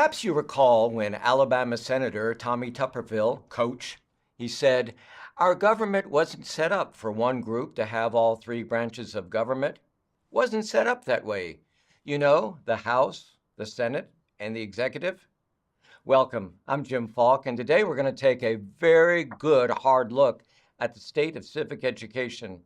Perhaps you recall when Alabama Senator Tommy Tuberville, Coach, he said, "Our government wasn't set up for one group to have all three branches of government. Wasn't set up that way. You know, the House, the Senate, and the executive." Welcome. I'm Jim Falk, and today we're going to take a very good hard look at the state of civic education.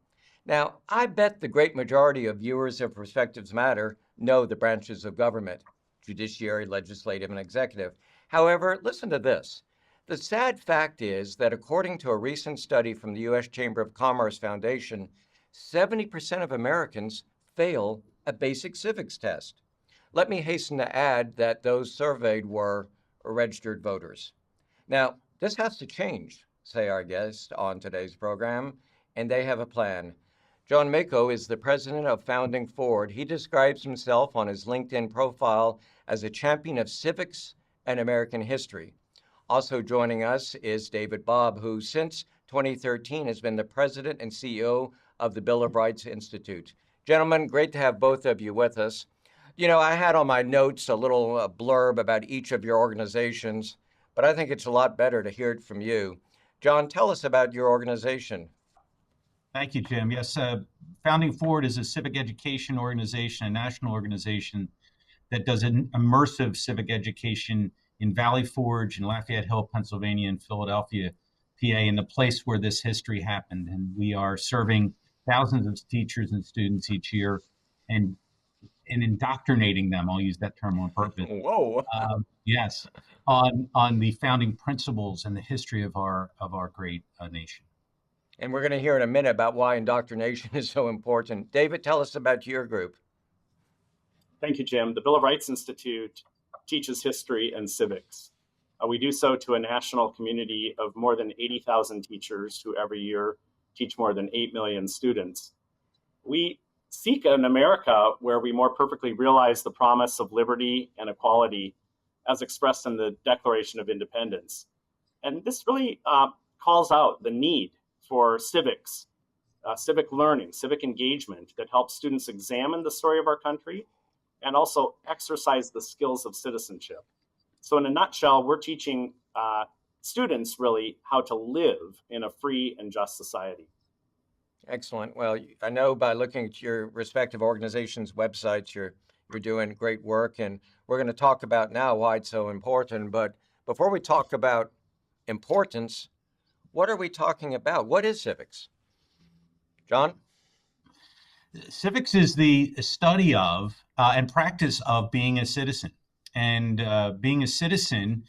Now, I bet the great majority of viewers of Perspectives Matter know the branches of government: judiciary, legislative, and executive. However, listen to this. The sad fact is that according to a recent study from the U.S. Chamber of Commerce Foundation, 70% of Americans fail a basic civics test. Let me hasten to add that those surveyed were registered voters. Now, this has to change, say our guest on today's program, and they have a plan. John Meko is the president of Founding Forward. He describes himself on his LinkedIn profile as a champion of civics and American history. Also joining us is David Bobb, who since 2013 has been the president and CEO of the Bill of Rights Institute. Gentlemen, great to have both of you with us. You know, I had on my notes a little blurb about each of your organizations, but I think it's a lot better to hear it from you. John, tell us about your organization. Thank you, Jim. Yes, Founding Forward is a civic education organization, a national organization that does an immersive civic education in Valley Forge, in Lafayette Hill, Pennsylvania, and Philadelphia, PA, in the place where this history happened. And we are serving thousands of teachers and students each year and indoctrinating them. I'll use that term on purpose. Whoa. Yes, on the founding principles and the history of our great nation. And we're going to hear in a minute about why indoctrination is so important. David, tell us about your group. Thank you, Jim. The Bill of Rights Institute teaches history and civics. We do so to a national community of more than 80,000 teachers who every year teach more than 8 million students. We seek an America where we more perfectly realize the promise of liberty and equality as expressed in the Declaration of Independence. And this really calls out the need for civics, civic learning, civic engagement that helps students examine the story of our country and also exercise the skills of citizenship. So in a nutshell, we're teaching students really how to live in a free and just society. Excellent. Well, I know by looking at your respective organizations' websites, you're doing great work, and we're going to talk about now why it's so important. But before we talk about importance, what are we talking about? What is civics? John? Civics is the study of and practice of being a citizen. And being a citizen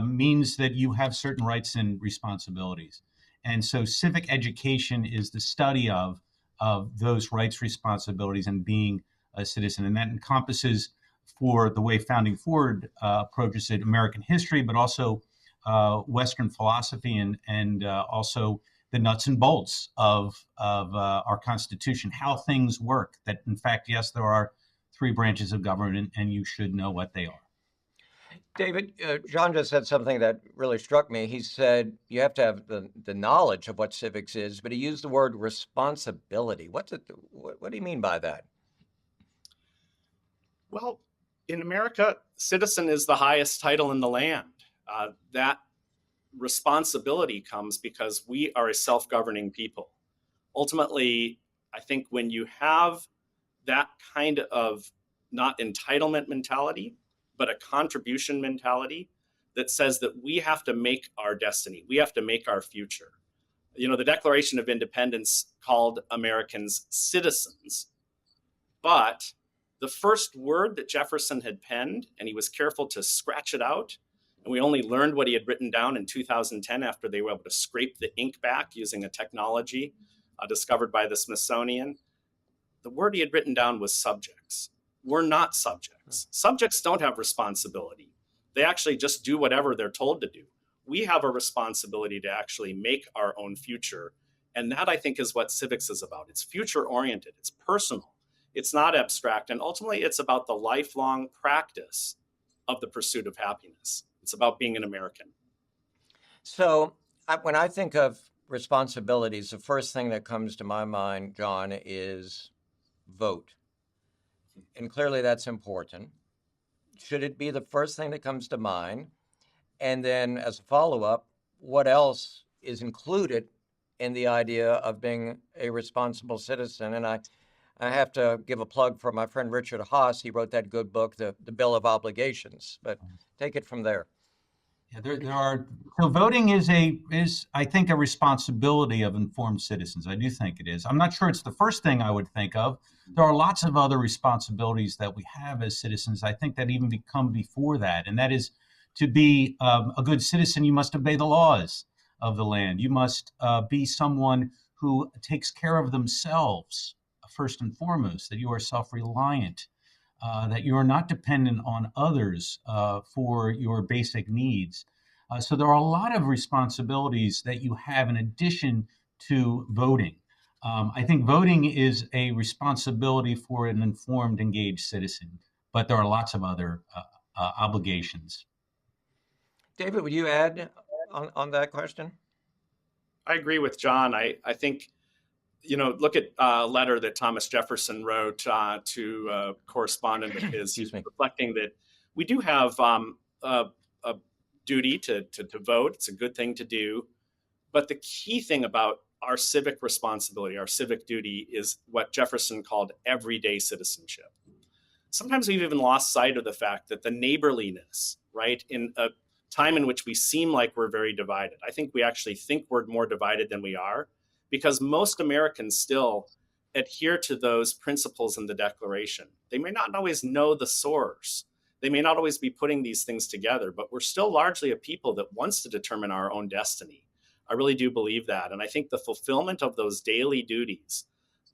means that you have certain rights and responsibilities. And so civic education is the study of those rights, responsibilities, and being a citizen. And that encompasses, for the way Founding Forward approaches it, American history, but also Western philosophy and also the nuts and bolts of our Constitution, how things work. That, in fact, yes, there are three branches of government, and you should know what they are. David, John just said something that really struck me. He said you have to have the knowledge of what civics is, but he used the word responsibility. What do you mean by that? Well, in America, citizen is the highest title in the land. That responsibility comes because we are a self-governing people. Ultimately, I think when you have that kind of not entitlement mentality, but a contribution mentality that says that we have to make our destiny, we have to make our future. You know, the Declaration of Independence called Americans citizens, but the first word that Jefferson had penned, and he was careful to scratch it out, and we only learned what he had written down in 2010 after they were able to scrape the ink back using a technology discovered by the Smithsonian. The word he had written down was subjects. We're not subjects. Subjects don't have responsibility. They actually just do whatever they're told to do. We have a responsibility to actually make our own future. And that, I think, is what civics is about. It's future-oriented. It's personal. It's not abstract. And ultimately, it's about the lifelong practice of the pursuit of happiness. It's about being an American. So when I think of responsibilities, the first thing that comes to my mind, John, is vote. And clearly that's important. should it be the first thing that comes to mind? And then, as a follow-up, what else is included in the idea of being a responsible citizen? And I have to give a plug for my friend Richard Haas. He wrote that good book, The Bill of Obligations. But take it from there. Yeah, there are. So voting is I think a responsibility of informed citizens. I do think it is. I'm not sure it's the first thing I would think of. There are lots of other responsibilities that we have as citizens. I think that even come before that, and that is to be a good citizen. You must obey the laws of the land. You must be someone who takes care of themselves first and foremost. That you are self-reliant. That you are not dependent on others for your basic needs. So there are a lot of responsibilities that you have in addition to voting. I think voting is a responsibility for an informed, engaged citizen, but there are lots of other obligations. David, would you add on that question? I agree with John. I think, look at a letter that Thomas Jefferson wrote to a correspondent of his, reflecting that we do have a duty to vote. It's a good thing to do. But the key thing about our civic responsibility, our civic duty, is what Jefferson called everyday citizenship. Sometimes we've even lost sight of the fact that the neighborliness, right, in a time in which we seem like we're very divided. I think we actually think we're more divided than we are, because most Americans still adhere to those principles in the Declaration. They may not always know the source. They may not always be putting these things together, but we're still largely a people that wants to determine our own destiny. I really do believe that. And I think the fulfillment of those daily duties,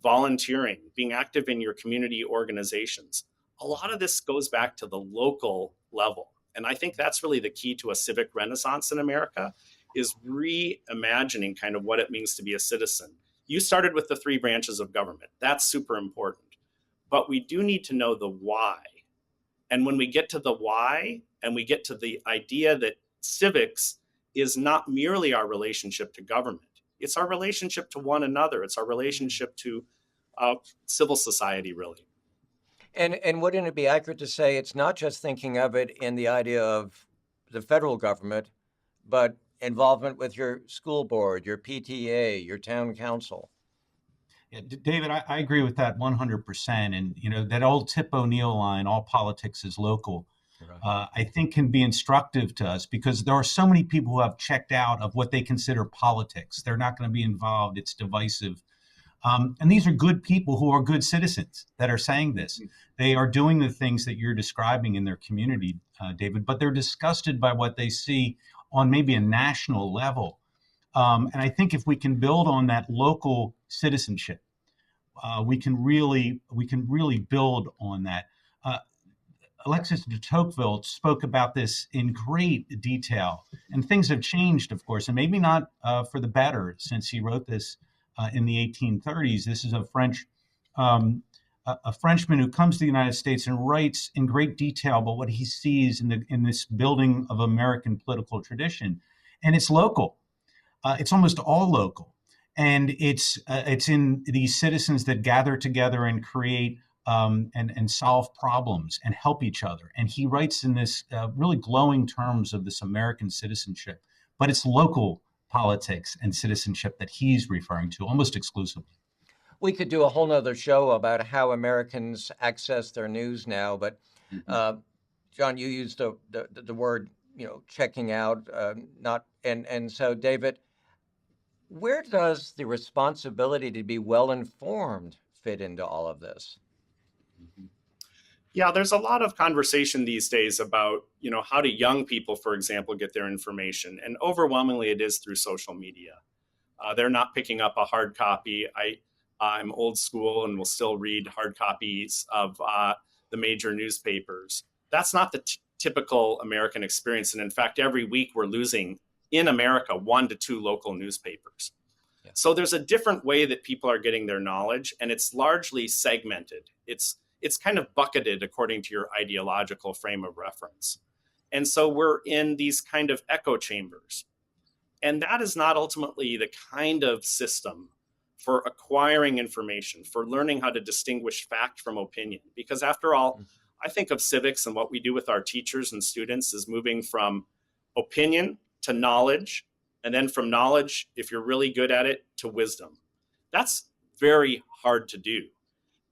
volunteering, being active in your community organizations, a lot of this goes back to the local level. And I think that's really the key to a civic renaissance in America, is reimagining kind of what it means to be a citizen. You started with the 3 branches of government. That's super important. But we do need to know the why. And when we get to the why, and we get to the idea that civics is not merely our relationship to government, it's our relationship to one another. It's our relationship to civil society, really. And wouldn't it be accurate to say it's not just thinking of it in the idea of the federal government, but involvement with your school board, your PTA, your town council? Yeah, David, I agree with that 100%. And that old Tip O'Neill line, "All politics is local," Right. I think can be instructive to us, because there are so many people who have checked out of what they consider politics. They're not going to be involved. It's divisive. And these are good people who are good citizens that are saying this. They are doing the things that you're describing in their community, David, but they're disgusted by what they see on maybe a national level. And I think if we can build on that local citizenship, we can really build on that. Alexis de Tocqueville spoke about this in great detail, and things have changed, of course, and maybe not for the better since he wrote this in the 1830s. This is a Frenchman who comes to the United States and writes in great detail about what he sees in this building of American political tradition, and it's local. It's almost all local, and it's in these citizens that gather together and create and solve problems and help each other. And he writes in this really glowing terms of this American citizenship, but it's local politics and citizenship that he's referring to almost exclusively. We could do a whole nother show about how Americans access their news now, but John, you used the word, checking out, not, and so David, where does the responsibility to be well informed fit into all of this? Yeah, there's a lot of conversation these days about, how do young people, for example, get their information? And overwhelmingly, it is through social media. They're not picking up a hard copy. I'm old school and will still read hard copies of the major newspapers. That's not the typical American experience. And in fact, every week we're losing in America 1 to 2 local newspapers. Yeah. So there's a different way that people are getting their knowledge, and it's largely segmented. It's kind of bucketed according to your ideological frame of reference. And so we're in these kind of echo chambers. And that is not ultimately the kind of system for acquiring information, for learning how to distinguish fact from opinion. Because after all, I think of civics and what we do with our teachers and students is moving from opinion to knowledge, and then from knowledge, if you're really good at it, to wisdom. That's very hard to do.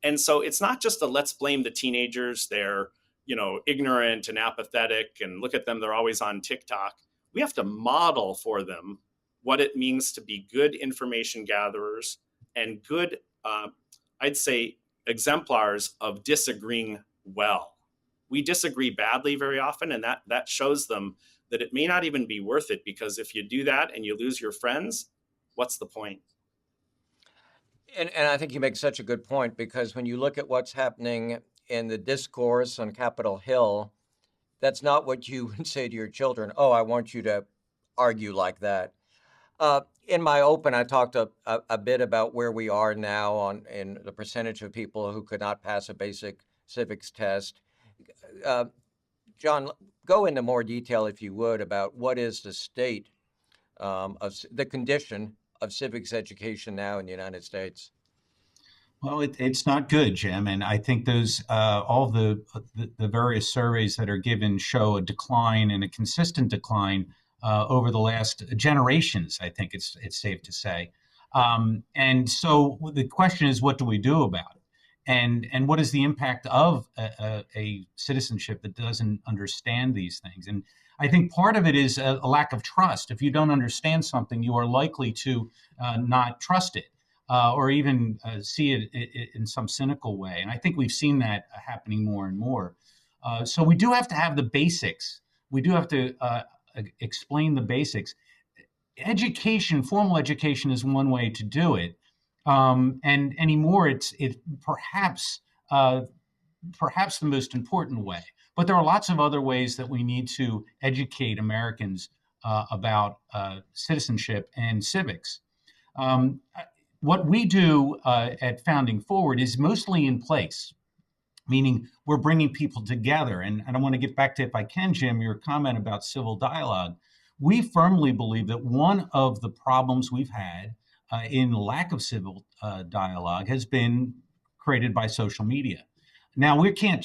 And so it's not just a let's blame the teenagers, they're, ignorant and apathetic, and look at them, they're always on TikTok. We have to model for them what it means to be good information gatherers and good, I'd say, exemplars of disagreeing well. We disagree badly very often, and that shows them that it may not even be worth it, because if you do that and you lose your friends, what's the point? And I think you make such a good point, because when you look at what's happening in the discourse on Capitol Hill, that's not what you would say to your children. Oh, I want you to argue like that. In my open, I talked a bit about where we are now in the percentage of people who could not pass a basic civics test. John, go into more detail, if you would, about what is the state of the condition of civics education now in the United States. Well, it's not good, Jim, and I think those all the various surveys that are given show a decline, and a consistent decline over the last generations. I think it's safe to say, and so the question is, what do we do about it, and what is the impact of a citizenship that doesn't understand these things? And I think part of it is a lack of trust. If you don't understand something, you are likely to not trust it. Or even see it in some cynical way. And I think we've seen that happening more and more. So we do have to have the basics. We do have to explain the basics. Education, formal education, is one way to do it. And anymore, it's perhaps the most important way. But there are lots of other ways that we need to educate Americans about citizenship and civics. What we do at Founding Forward is mostly in place, meaning we're bringing people together. And I want to get back to, if I can, Jim, your comment about civil dialogue. We firmly believe that one of the problems we've had in lack of civil dialogue has been created by social media. Now, we can't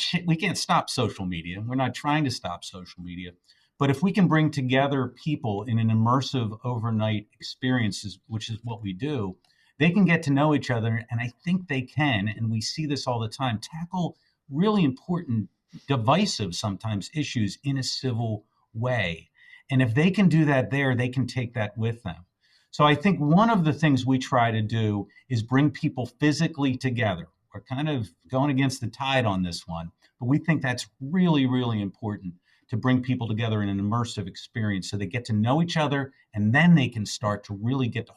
stop social media. We're not trying to stop social media. But if we can bring together people in an immersive overnight experience, which is what we do, they can get to know each other, and I think they can, and we see this all the time, tackle really important, divisive sometimes issues in a civil way. And if they can do that there, they can take that with them. So I think one of the things we try to do is bring people physically together. We're kind of going against the tide on this one, but we think that's really, really important, to bring people together in an immersive experience so they get to know each other, and then they can start to really get to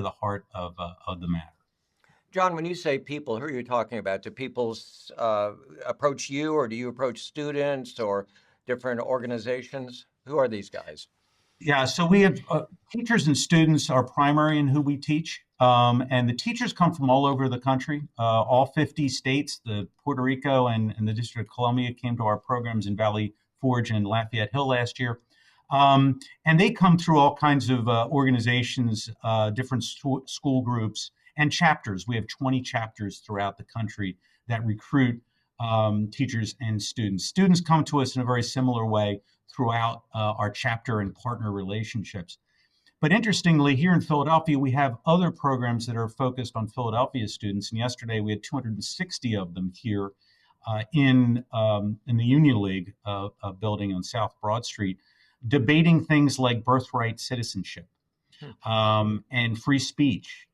the heart of the matter. John, when you say people, who are you talking about? Do people approach you, or do you approach students or different organizations? Who are these guys? Yeah, so we have teachers and students are primary in who we teach. And the teachers come from all over the country, all 50 states. The Puerto Rico and the District of Columbia came to our programs in Valley Forge and Lafayette Hill last year. And they come through all kinds of organizations, different school groups and chapters. We have 20 chapters throughout the country that recruit teachers and students. Students come to us in a very similar way throughout our chapter and partner relationships. But interestingly, here in Philadelphia, we have other programs that are focused on Philadelphia students. And yesterday we had 260 of them here in the Union League building on South Broad Street, debating things like birthright citizenship and free speech.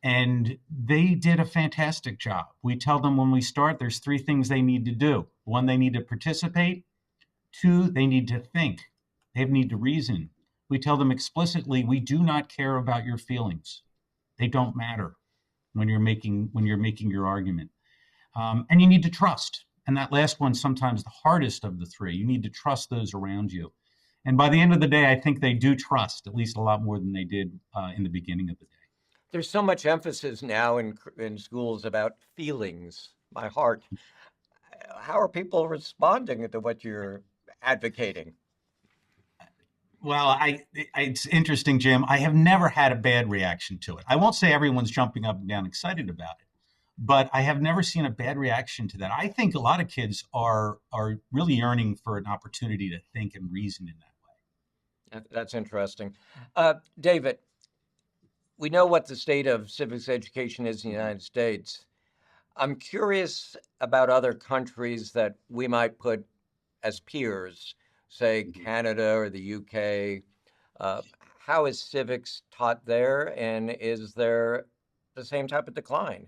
And they did a fantastic job. We tell them when we start, there's 3 things they need to do. 1, they need to participate. 2, they need to think. They need to reason. We tell them explicitly, we do not care about your feelings. They don't matter when you're making your argument. And you need to trust. And that last one, sometimes the hardest of the 3. You need to trust those around you. And by the end of the day, I think they do trust, at least a lot more than they did in the beginning of the day. There's so much emphasis now in schools about feelings, my heart. How are people responding to what you're advocating? Well, it's interesting, Jim. I have never had a bad reaction to it. I won't say everyone's jumping up and down excited about it, but I have never seen a bad reaction to that. I think a lot of kids are really yearning for an opportunity to think and reason in that way. That's interesting. David, we know what the state of civics education is in the United States. I'm curious about other countries that we might put as peers, say Canada or the UK. Uh, how is civics taught there, and is there the same type of decline?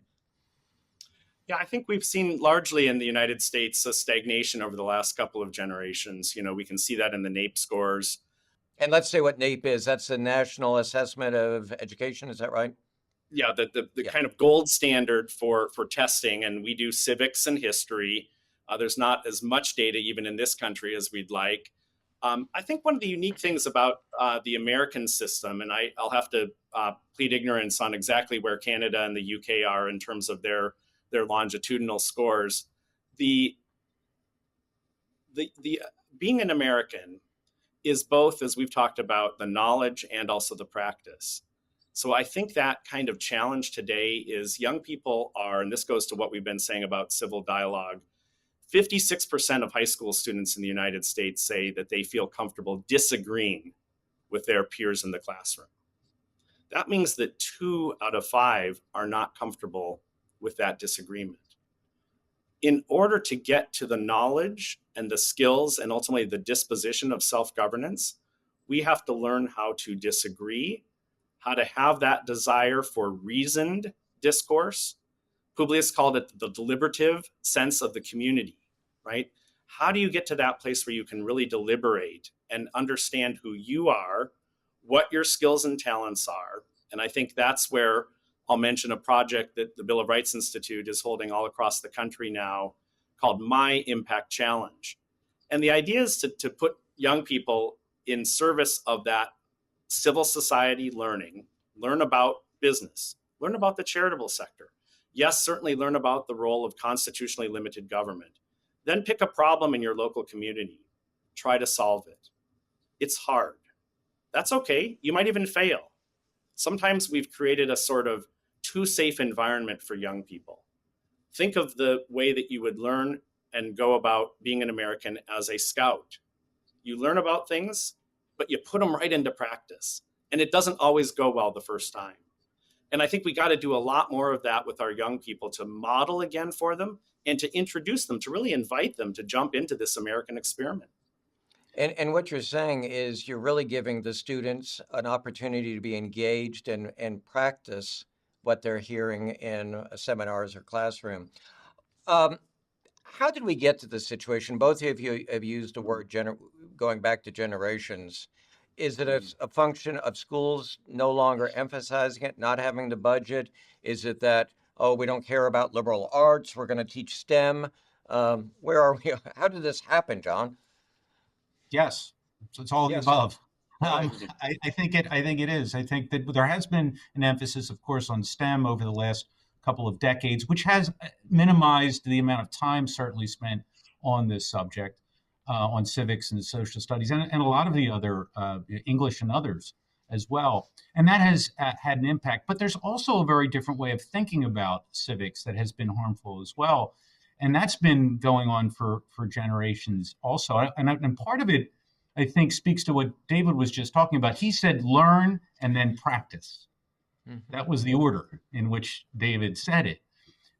Yeah, I think we've seen largely in the United States a stagnation over the last couple of generations. We can see that in the NAEP scores. And let's say what NAEP is. That's the National Assessment of Education. Is that right? Yeah, the Yeah. kind of gold standard for testing, and we do civics and history. There's not as much data even in this country as we'd like. I think one of the unique things about the American system, and I'll have to plead ignorance on exactly where Canada and the UK are in terms of their longitudinal scores. The being an American is both, as we've talked about, the knowledge and also the practice. So I think that kind of challenge today is young people are, and this goes to what we've been saying about civil dialogue, 56% of high school students in the United States say that they feel comfortable disagreeing with their peers in the classroom. That means that 2 out of 5 are not comfortable with that disagreement. In order to get to the knowledge and the skills and ultimately the disposition of self-governance, we have to learn how to disagree, how to have that desire for reasoned discourse. Publius called it the deliberative sense of the community, right? How do you get to that place where you can really deliberate and understand who you are, what your skills and talents are? And I think that's where I'll mention a project that the Bill of Rights Institute is holding all across the country now called My Impact Challenge. And the idea is to put young people in service of that civil society learning, learn about business, learn about the charitable sector. Yes, certainly learn about the role of constitutionally limited government. Then pick a problem in your local community, try to solve it. It's hard. That's okay. You might even fail. Sometimes we've created a sort of too safe environment for young people. Think of the way that you would learn and go about being an American as a scout. You learn about things, but you put them right into practice. And it doesn't always go well the first time. And I think we got to do a lot more of that with our young people to model again for them and to introduce them, to really invite them to jump into this American experiment. And what you're saying is you're really giving the students an opportunity to be engaged and practice what they're hearing in seminars or classroom. Um, how did we get to this situation? Both of you have used the word going back to generations. Is it a function of schools no longer emphasizing it, not having the budget? Is it that, oh, we don't care about liberal arts, we're going to teach STEM? Where are we? How did this happen, John? Yes, so it's all of the Yes. above. Right. I think it is. I think that there has been an emphasis, of course, on STEM over the last couple of decades, which has minimized the amount of time certainly spent on this subject, on civics and social studies, and a lot of the other English and others as well. And that has had an impact. But there's also a very different way of thinking about civics that has been harmful as well. And that's been going on for generations also. And part of it, I think, speaks to what David was just talking about. He said, learn and then practice. Mm-hmm. That was the order in which David said it.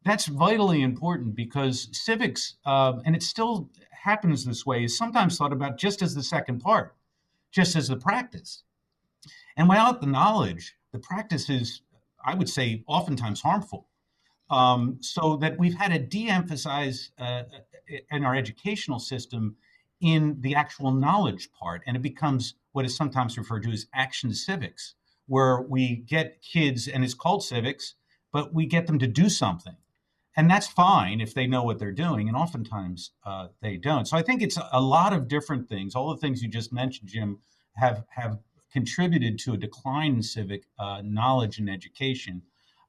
That's vitally important because civics, and it still happens this way, is sometimes thought about just as the second part, just as the practice. And without the knowledge, the practice is, I would say, oftentimes harmful. So that we've had to de-emphasize in our educational system in the actual knowledge part, and it becomes what is sometimes referred to as action civics, where we get kids, and it's called civics, but we get them to do something. And that's fine if they know what they're doing, and oftentimes they don't. So I think it's a lot of different things. All the things you just mentioned, Jim, have contributed to a decline in civic knowledge and education.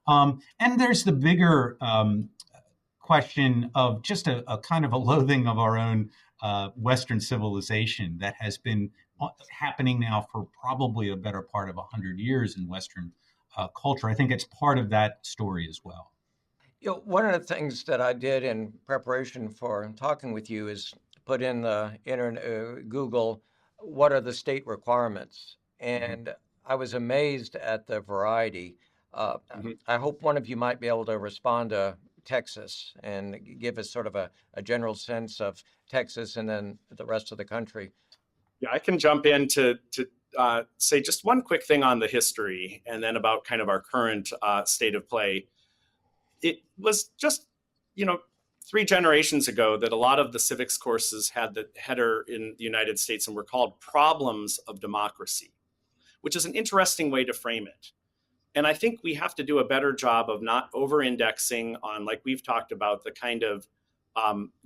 And there's the bigger question of just a kind of a loathing of our own Western civilization that has been happening now for probably a better part of 100 years in Western culture. I think it's part of that story as well. One of the things that I did in preparation for talking with you is put in the internet, Google, what are the state requirements? Mhm. And I was amazed at the variety. Uh, Mhm. I hope one of you might be able to respond to Texas and give us sort of a general sense of Texas and then the rest of the country. Yeah, I can jump in to say just one quick thing on the history and then about kind of our current state of play. It was just, you know, 3 generations ago that a lot of the civics courses had the header in the United States and were called Problems of Democracy, which is an interesting way to frame it. And I think we have to do a better job of not over indexing on, like we've talked about, the kind of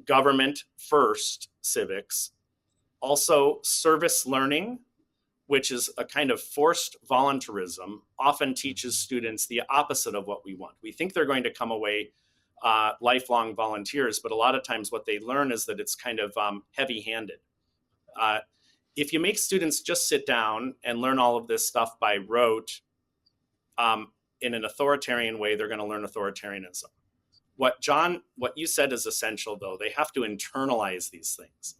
government first civics, also service learning, which is a kind of forced voluntarism, often teaches students the opposite of what we want. We think they're going to come away lifelong volunteers, but a lot of times what they learn is that it's kind of heavy handed. Uh, if you make students just sit down and learn all of this stuff by rote in an authoritarian way, they're going to learn authoritarianism. What you said is essential, though. They have to internalize these things.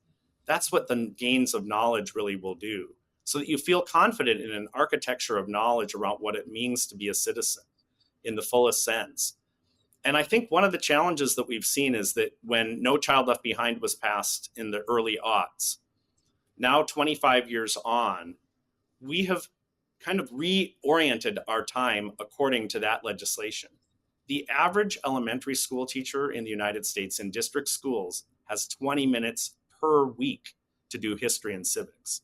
That's what the gains of knowledge really will do, so that you feel confident in an architecture of knowledge around what it means to be a citizen in the fullest sense. And I think one of the challenges that we've seen is that when No Child Left Behind was passed in the early aughts, now 25 years on, we have kind of reoriented our time according to that legislation. The average elementary school teacher in the United States in district schools has 20 minutes per week to do history and civics.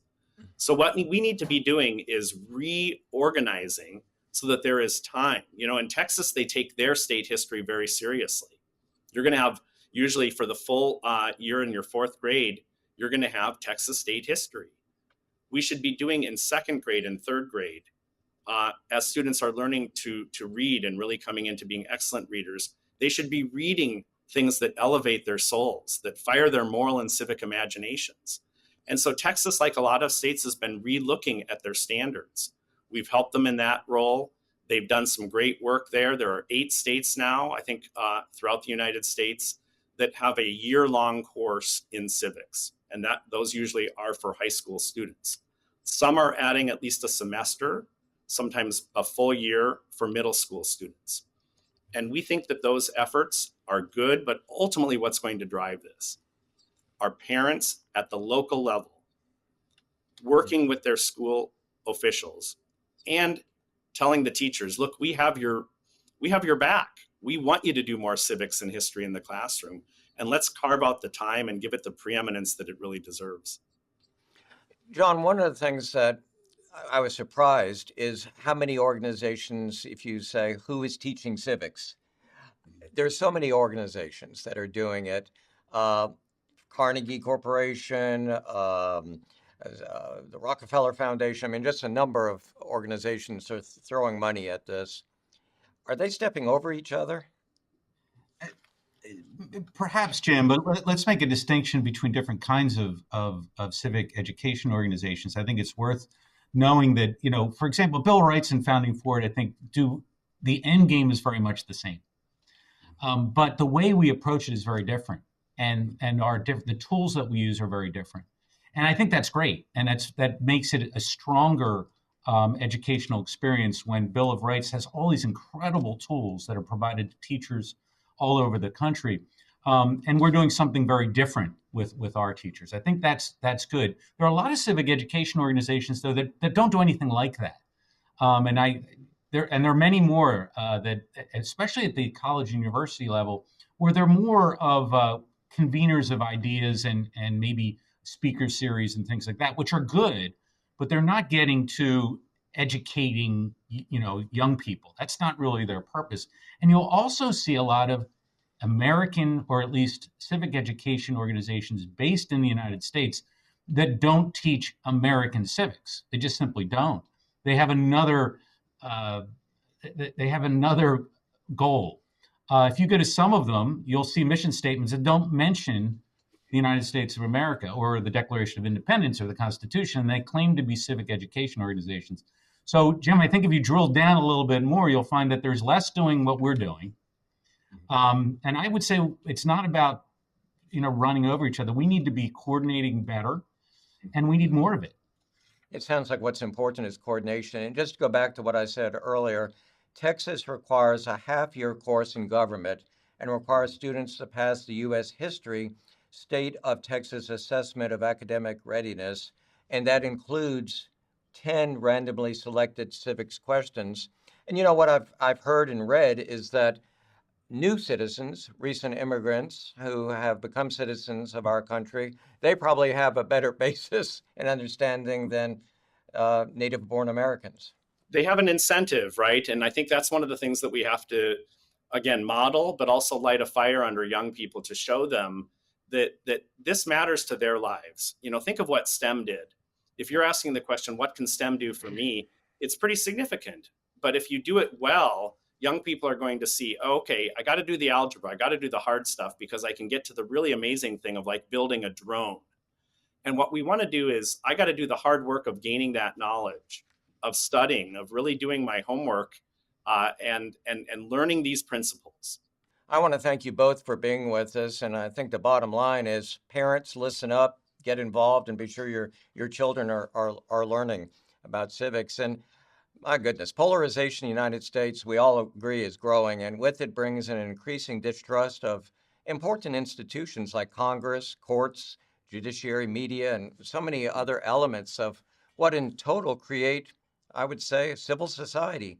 So what we need to be doing is reorganizing so that there is time. You know, in Texas, they take their state history very seriously. You're going to have, usually for the full year in your fourth grade, you're going to have Texas state history. We should be doing in second grade and third grade, as students are learning to read and really coming into being excellent readers, they should be reading things that elevate their souls, that fire their moral and civic imaginations. And so Texas, like a lot of states, has been re-looking at their standards. We've helped them in that role. They've done some great work there. There are 8 states now, I think, throughout the United States that have a year-long course in civics. And those usually are for high school students. Some are adding at least a semester, sometimes a full year for middle school students. And we think that those efforts are good, but ultimately what's going to drive this are parents at the local level working with their school officials and telling the teachers, look, we have your back. We want you to do more civics and history in the classroom, and let's carve out the time and give it the preeminence that it really deserves. John, one of the things that I was surprised is how many organizations, if you say, who is teaching civics? There's so many organizations that are doing it. Carnegie Corporation, the Rockefeller Foundation. I mean, just a number of organizations are throwing money at this. Are they stepping over each other? Perhaps, Jim, but let's make a distinction between different kinds of civic education organizations. I think it's worth knowing that, for example, Bill of Rights and Founding for It, I think, the end game is very much the same. But the way we approach it is very different, and the tools that we use are very different. And I think that's great, and that makes it a stronger educational experience when Bill of Rights has all these incredible tools that are provided to teachers all over the country. And we're doing something very different with our teachers. I think that's good. There are a lot of civic education organizations, though, that don't do anything like that. There are many more that, especially at the college and university level, where they're more of conveners of ideas and maybe speaker series and things like that, which are good, but they're not getting to educating, young people. That's not really their purpose. And you'll also see a lot of American, or at least civic education organizations based in the United States that don't teach American civics. They just simply don't. They have another goal. If you go to some of them, you'll see mission statements that don't mention the United States of America or the Declaration of Independence or the Constitution. And they claim to be civic education organizations. So, Jim, I think if you drill down a little bit more, you'll find that there's less doing what we're doing. And I would say it's not about, running over each other. We need to be coordinating better, and we need more of it. It sounds like what's important is coordination. And just to go back to what I said earlier, Texas requires a half-year course in government and requires students to pass the U.S. History State of Texas Assessment of Academic Readiness, and that includes 10 randomly selected civics questions. And what I've heard and read is that new citizens, recent immigrants who have become citizens of our country, they probably have a better basis and understanding than native born Americans. They have an incentive, right? And I think that's one of the things that we have to, again, model, but also light a fire under young people to show them that this matters to their lives. Think of what STEM did. If you're asking the question, what can STEM do for me? It's pretty significant. But if you do it well, young people are going to see, okay, I got to do the algebra. I got to do the hard stuff because I can get to the really amazing thing of like building a drone. And what we want to do is I got to do the hard work of gaining that knowledge, of studying, of really doing my homework, and learning these principles. I want to thank you both for being with us. And I think the bottom line is parents, listen up, get involved, and be sure your children are learning about civics. And my goodness, polarization in the United States, we all agree, is growing, and with it brings an increasing distrust of important institutions like Congress, courts, judiciary, media, and so many other elements of what in total create, I would say, civil society.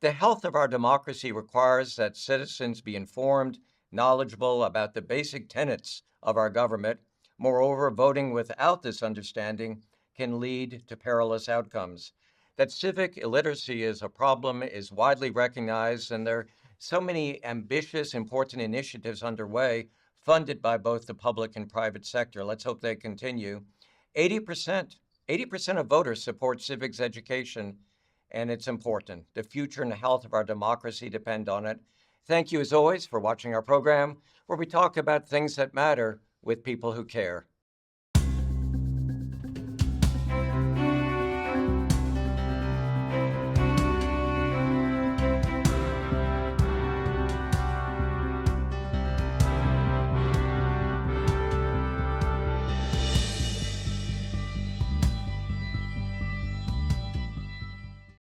The health of our democracy requires that citizens be informed, knowledgeable about the basic tenets of our government. Moreover, voting without this understanding can lead to perilous outcomes. That civic illiteracy is a problem is widely recognized, and there are so many ambitious, important initiatives underway, funded by both the public and private sector. Let's hope they continue. 80%, 80% of voters support civics education, and it's important. The future and the health of our democracy depend on it. Thank you, as always, for watching our program, where we talk about things that matter with people who care.